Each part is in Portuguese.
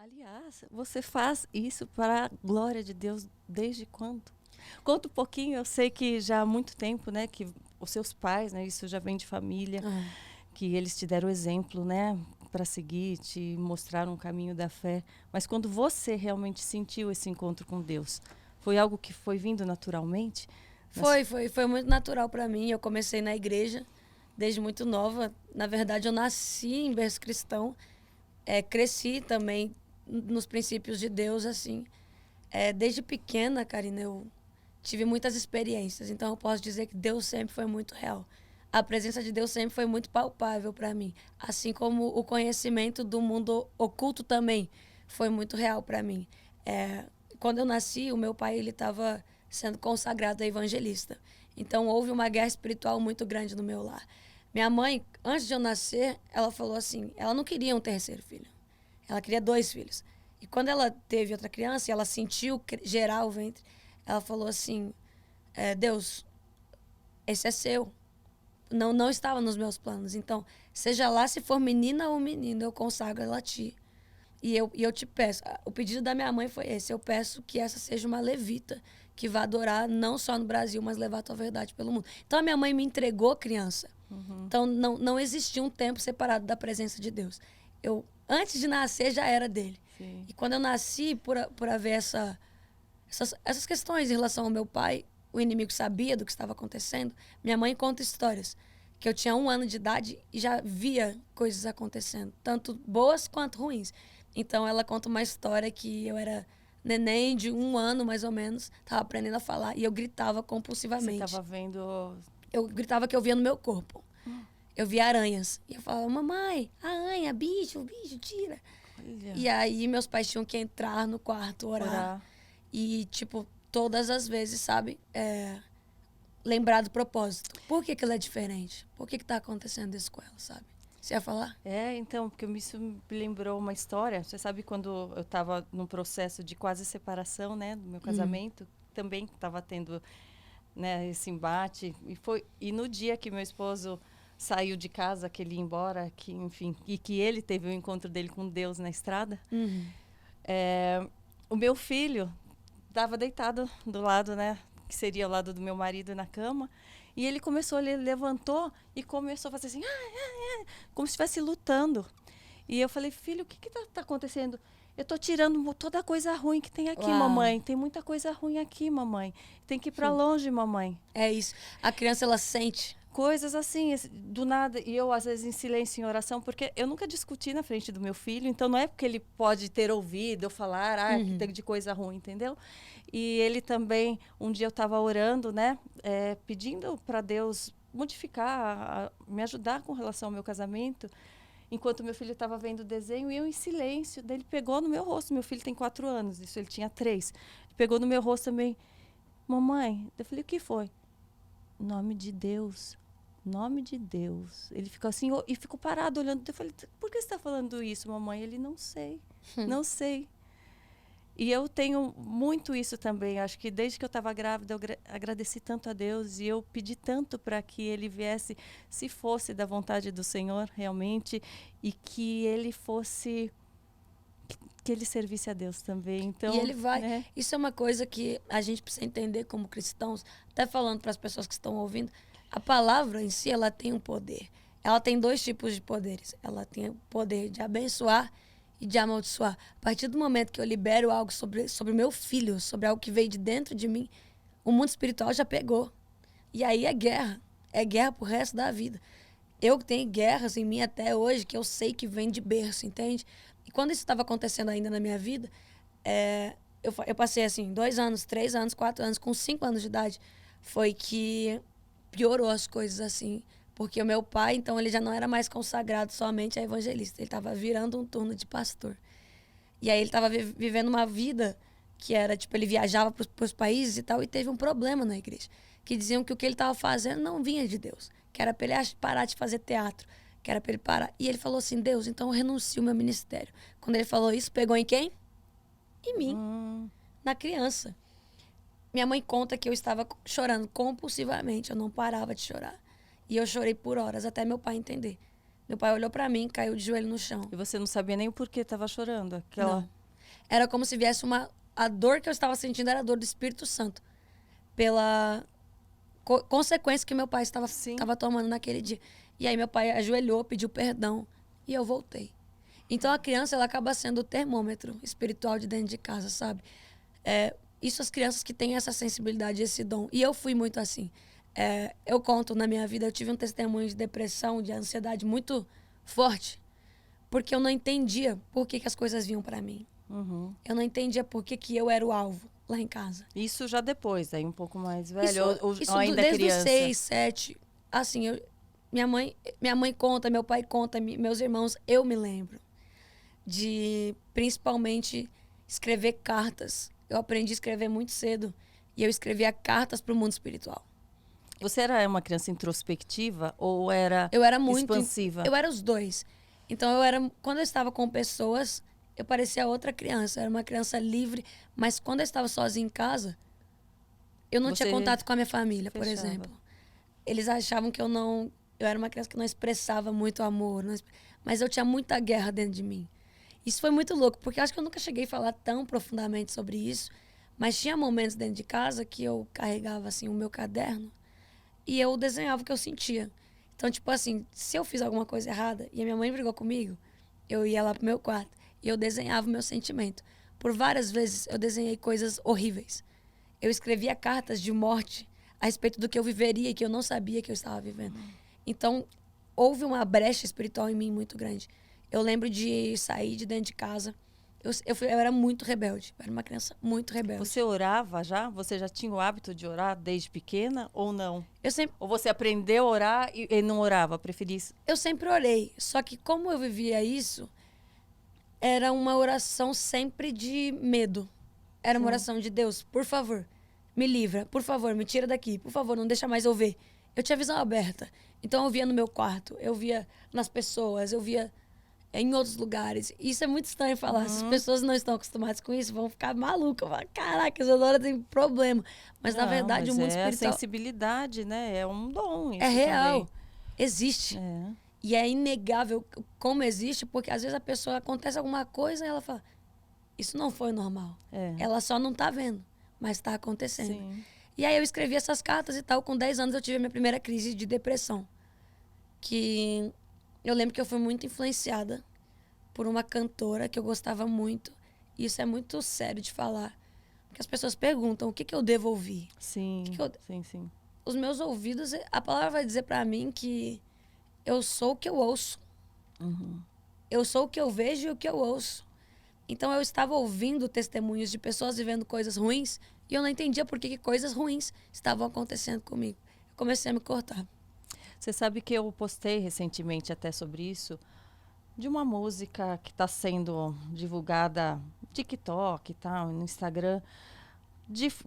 Aliás, você faz isso para a glória de Deus desde quando? Conta um pouquinho, eu sei que já há muito tempo, né, que os seus pais, né, isso já vem de família, Ah, que eles te deram exemplo, né, para seguir, te mostraram um caminho da fé. Mas quando você realmente sentiu esse encontro com Deus, foi algo que foi vindo naturalmente? Nas- foi muito natural para mim. Eu comecei na igreja desde muito nova. Na verdade, eu nasci em berço cristão. Cresci também nos princípios de Deus, assim. Desde pequena, Karina, eu tive muitas experiências. Então, eu posso dizer que Deus sempre foi muito real. A presença de Deus sempre foi muito palpável para mim. Assim como o conhecimento do mundo oculto também foi muito real para mim. É, Quando eu nasci, o meu pai ele estava sendo consagrado a evangelista. Então, houve uma guerra espiritual muito grande no meu lar. Minha mãe, antes de eu nascer, ela falou assim: ela não queria um terceiro filho. Ela queria dois filhos. E quando ela teve outra criança e ela sentiu gerar o ventre, ela falou assim: Deus, esse é seu. Não estava nos meus planos. Então, seja lá se for menina ou menino, eu consagro ela a ti. E eu te peço. O pedido da minha mãe foi esse: eu peço que essa seja uma levita que vá adorar não só no Brasil, mas levar a tua verdade pelo mundo. Então, a minha mãe me entregou criança. Uhum. Então, não existia um tempo separado da presença de Deus. Antes de nascer, já era dele. Sim. E quando eu nasci, por haver essas questões em relação ao meu pai, o inimigo sabia do que estava acontecendo. Minha mãe conta histórias que eu tinha 1 ano de idade e já via coisas acontecendo, tanto boas quanto ruins. Então ela conta uma história que eu era neném de 1 ano mais ou menos, estava aprendendo a falar e eu gritava Você compulsivamente. estava vendo. Eu gritava que eu via no meu corpo. Eu via aranhas. E eu falava: mamãe, aranha, bicho, bicho, tira. Olha, E aí meus pais tinham que entrar no quarto, orar. orar. E, tipo, todas as vezes, sabe? Lembrar do propósito. Por que ela é diferente? Por que tá acontecendo isso com ela, sabe? Você ia falar? É, então, porque isso me lembrou uma história. Você sabe quando eu estava num processo de quase separação, né, do meu casamento, também estava tendo, né, esse embate e no dia que meu esposo saiu de casa, que ele ia embora, que enfim, e que ele teve o encontro dele com Deus na estrada, Uhum. é, o meu filho estava deitado do lado, né, que seria o lado do meu marido na cama, e ele começou, ele levantou e começou a fazer assim, como se estivesse lutando. E eu falei: filho, o que tá acontecendo? Eu tô tirando toda a coisa ruim que tem aqui, Uau. mamãe. Tem muita coisa ruim aqui, mamãe. Tem que ir para longe, mamãe. É isso. A criança, ela sente. Coisas assim, do nada. E eu, às vezes, em silêncio, em oração, porque eu nunca discuti na frente do meu filho, então não é porque ele pode ter ouvido eu falar, que Uhum. tem de coisa ruim, entendeu? E ele também, um dia eu estava orando, né, pedindo para Deus modificar, me ajudar com relação ao meu casamento, enquanto meu filho estava vendo o desenho e eu em silêncio. Daí ele pegou no meu rosto, meu filho tem 4 anos, isso ele tinha 3. Ele pegou no meu rosto também, mamãe. Eu falei: o que foi? Nome de Deus. Nome de Deus. Ele ficou assim e ficou parado olhando. Eu falei: por que você está falando isso, mamãe? Ele: não sei, não sei. E eu tenho muito isso também. Acho que desde que eu estava grávida, eu agradeci tanto a Deus e eu pedi tanto para que ele viesse, se fosse da vontade do Senhor, realmente, e que ele fosse, que ele servisse a Deus também. E Então, ele vai. né? Isso é uma coisa que a gente precisa entender como cristãos, até falando para as pessoas que estão ouvindo, a palavra em si, ela tem um poder. Ela tem dois tipos de poderes. Ela tem o poder de abençoar e de amaldiçoar. A partir do momento que eu libero algo sobre meu filho, sobre algo que veio de dentro de mim, o mundo espiritual já pegou. E aí é guerra. É guerra pro resto da vida. Eu tenho guerras em mim até hoje que eu sei que vem de berço, entende? E quando isso estava acontecendo ainda na minha vida, eu passei assim, 2 anos, 3 anos, 4 anos, com 5 anos de idade, foi que piorou as coisas assim. Porque o meu pai, então, ele já não era mais consagrado somente a evangelista. Ele estava virando um turno de pastor. E aí ele estava vivendo uma vida que era, tipo, ele viajava para os países e tal, e teve um problema na igreja. Que diziam que o que ele estava fazendo não vinha de Deus. Que era para ele parar de fazer teatro. Que era para ele parar. E ele falou assim: Deus, então eu renuncio ao meu ministério. Quando ele falou isso, pegou em quem? Em mim, Hum, na criança. Minha mãe conta que eu estava chorando compulsivamente. Eu não parava de chorar. E eu chorei por horas, até meu pai entender. Meu pai olhou pra mim, caiu de joelho no chão. E você não sabia nem o porquê estava chorando? Aquela... Não. Era como se viesse a dor que eu estava sentindo era a dor do Espírito Santo. Pela consequência que meu pai estava tomando naquele dia. E aí meu pai ajoelhou, pediu perdão e eu voltei. Então a criança, ela acaba sendo o termômetro espiritual de dentro de casa, sabe? Isso as crianças que têm essa sensibilidade, esse dom. E eu fui muito assim. Eu conto na minha vida, eu tive um testemunho de depressão, de ansiedade muito forte. Porque eu não entendia por que as coisas vinham para mim. Uhum. Eu não entendia por que eu era o alvo lá em casa. Isso já depois, aí um pouco mais velho, Isso ou ainda desde criança? os 6, 7. Assim, minha mãe conta, meu pai conta, meus irmãos, eu me lembro de, principalmente, escrever cartas. Eu aprendi a escrever muito cedo e eu escrevia cartas para o mundo espiritual. Você era uma criança introspectiva ou era muito expansiva? Eu era os dois. Então, quando eu estava com pessoas, eu parecia outra criança. Eu era uma criança livre, mas quando eu estava sozinha em casa, eu não tinha contato com a minha família, por exemplo. Eles achavam que eu era uma criança que não expressava muito amor, mas eu tinha muita guerra dentro de mim. Isso foi muito louco, porque eu acho que eu nunca cheguei a falar tão profundamente sobre isso, mas tinha momentos dentro de casa que eu carregava assim o meu caderno e eu desenhava o que eu sentia. Então, tipo assim, se eu fiz alguma coisa errada e a minha mãe brigou comigo, eu ia lá pro meu quarto e eu desenhava o meu sentimento. Por várias vezes eu desenhei coisas horríveis. Eu escrevia cartas de morte a respeito do que eu viveria e que eu não sabia que eu estava vivendo. Então, houve uma brecha espiritual em mim muito grande. Eu lembro de sair de dentro de casa. Eu era muito rebelde. Eu era uma criança muito rebelde. Você orava já? Você já tinha o hábito de orar desde pequena ou não? Ou você aprendeu a orar e não orava? Preferia isso? Eu sempre orei. Só que como eu vivia isso, era uma oração sempre de medo. Era uma oração de Deus, por favor, me livra. Por favor, me tira daqui. Por favor, não deixa mais eu ver. Eu tinha visão aberta. Então eu via no meu quarto, eu via nas pessoas, eu via em outros lugares. Isso é muito estranho falar. Se as pessoas não estão acostumadas com isso, vão ficar malucas. Vão falar, caraca, Isadora tem problema. Mas na verdade o mundo espiritual... É sensibilidade, né? É um dom isso é real. também. Existe. E é inegável como existe, porque às vezes a pessoa acontece alguma coisa e ela fala, isso não foi normal. Ela só não tá vendo, mas está acontecendo. Sim. E aí eu escrevi essas cartas e tal. Com 10 anos eu tive a minha primeira crise de depressão. Que eu lembro que eu fui muito influenciada por uma cantora que eu gostava muito. E isso é muito sério de falar. Porque as pessoas perguntam, o que eu devo ouvir? Sim, sim. Os meus ouvidos, a palavra vai dizer pra mim que eu sou o que eu ouço. Uhum. Eu sou o que eu vejo e o que eu ouço. Então eu estava ouvindo testemunhos de pessoas vivendo coisas ruins e eu não entendia por que coisas ruins estavam acontecendo comigo. Eu comecei a me cortar. Você sabe que eu postei recentemente até sobre isso, de uma música que está sendo divulgada no TikTok e tal, no Instagram,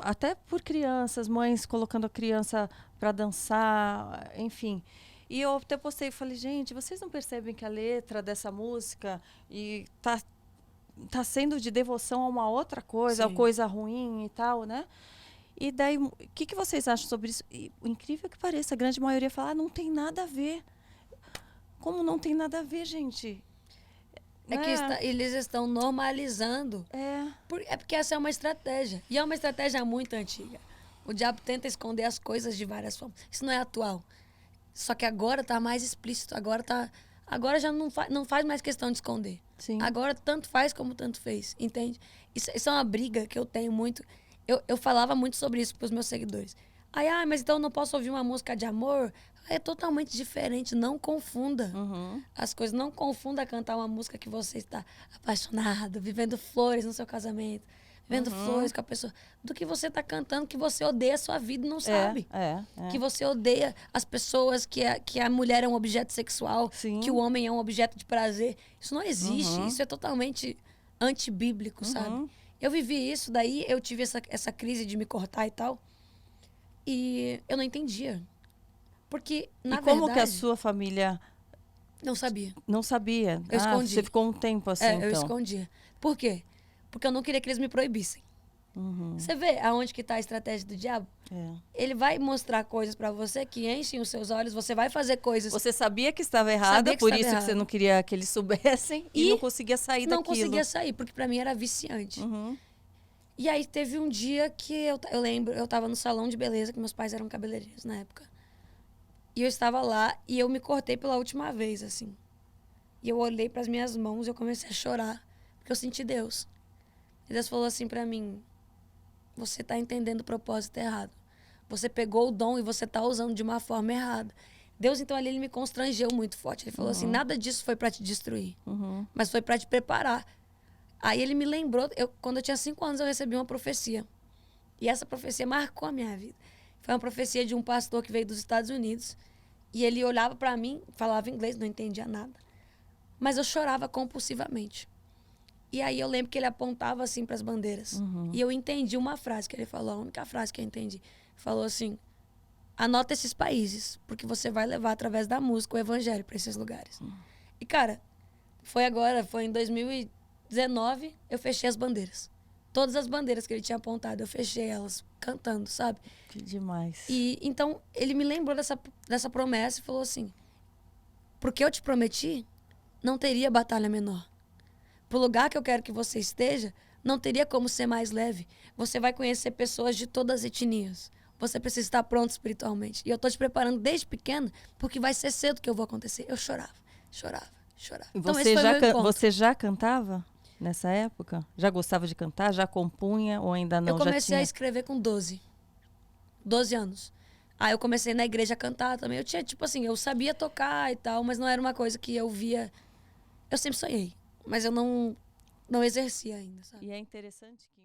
até por crianças, mães colocando a criança para dançar, enfim. E eu até postei e falei, gente, vocês não percebem que a letra dessa música tá sendo de devoção a uma outra coisa, a coisa ruim e tal, né? E daí, o que vocês acham sobre isso? E, o incrível que pareça, a grande maioria fala, não tem nada a ver. Como não tem nada a ver, gente? É que eles estão normalizando. É porque essa é uma estratégia. E é uma estratégia muito antiga. O diabo tenta esconder as coisas de várias formas. Isso não é atual. Só que agora tá mais explícito. Agora já não faz mais questão de esconder. Sim. Agora tanto faz como tanto fez. Entende? Isso é uma briga que eu tenho muito. Eu falava muito sobre isso pros meus seguidores. Mas então eu não posso ouvir uma música de amor? É totalmente diferente. Não confunda as coisas. Não confunda cantar uma música que você está apaixonado, vivendo flores no seu casamento, vivendo flores com a pessoa, do que você está cantando que você odeia a sua vida e não sabe. Que você odeia as pessoas, que a mulher é um objeto sexual, que o homem é um objeto de prazer. Isso não existe. Isso é totalmente antibíblico, sabe? Eu vivi isso, daí eu tive essa crise de me cortar e tal. E eu não entendia. Porque, na verdade... E como que a sua família... Não sabia. Não sabia? Eu escondi. Você ficou um tempo assim, então. Eu escondia. Por quê? Porque eu não queria que eles me proibissem. Você vê aonde que tá a estratégia do diabo? Ele vai mostrar coisas pra você que enchem os seus olhos, você vai fazer coisas... Você sabia que estava errada, por isso que você não queria que eles soubessem e não conseguia sair daquilo. Não conseguia sair, porque pra mim era viciante. E aí teve um dia que eu lembro, eu tava no salão de beleza, que meus pais eram cabeleireiros na época. E eu estava lá e eu me cortei pela última vez, assim. E eu olhei pras minhas mãos e eu comecei a chorar, porque eu senti Deus. E Deus falou assim pra mim: você tá entendendo o propósito errado. Você pegou o dom e você tá usando de uma forma errada. Deus, então, ali, ele me constrangeu muito forte. Ele falou assim, nada disso foi pra te destruir, mas foi pra te preparar. Aí ele me lembrou, quando eu tinha 5 anos, eu recebi uma profecia. E essa profecia marcou a minha vida. Foi uma profecia de um pastor que veio dos Estados Unidos. E ele olhava pra mim, falava inglês, não entendia nada. Mas eu chorava compulsivamente. E aí eu lembro que ele apontava assim para as bandeiras. E eu entendi uma frase que ele falou, a única frase que eu entendi. Falou assim: anota esses países, porque você vai levar através da música o evangelho para esses lugares. E cara, foi em 2019, eu fechei as bandeiras. Todas as bandeiras que ele tinha apontado, eu fechei elas cantando, sabe? Que demais. E então ele me lembrou dessa promessa e falou assim: porque eu te prometi, não teria batalha menor. Pro lugar que eu quero que você esteja, não teria como ser mais leve. Você vai conhecer pessoas de todas as etnias. Você precisa estar pronto espiritualmente. E eu tô te preparando desde pequeno, porque vai ser cedo que eu vou acontecer. Eu chorava. Então, Você já cantava nessa época? Já gostava de cantar? Já compunha ou ainda não? Eu comecei a escrever com 12 anos. Aí eu comecei na igreja a cantar também. Eu tinha, tipo assim, eu sabia tocar e tal, mas não era uma coisa que eu via... Eu sempre sonhei, mas eu não exercia ainda, sabe? E é interessante que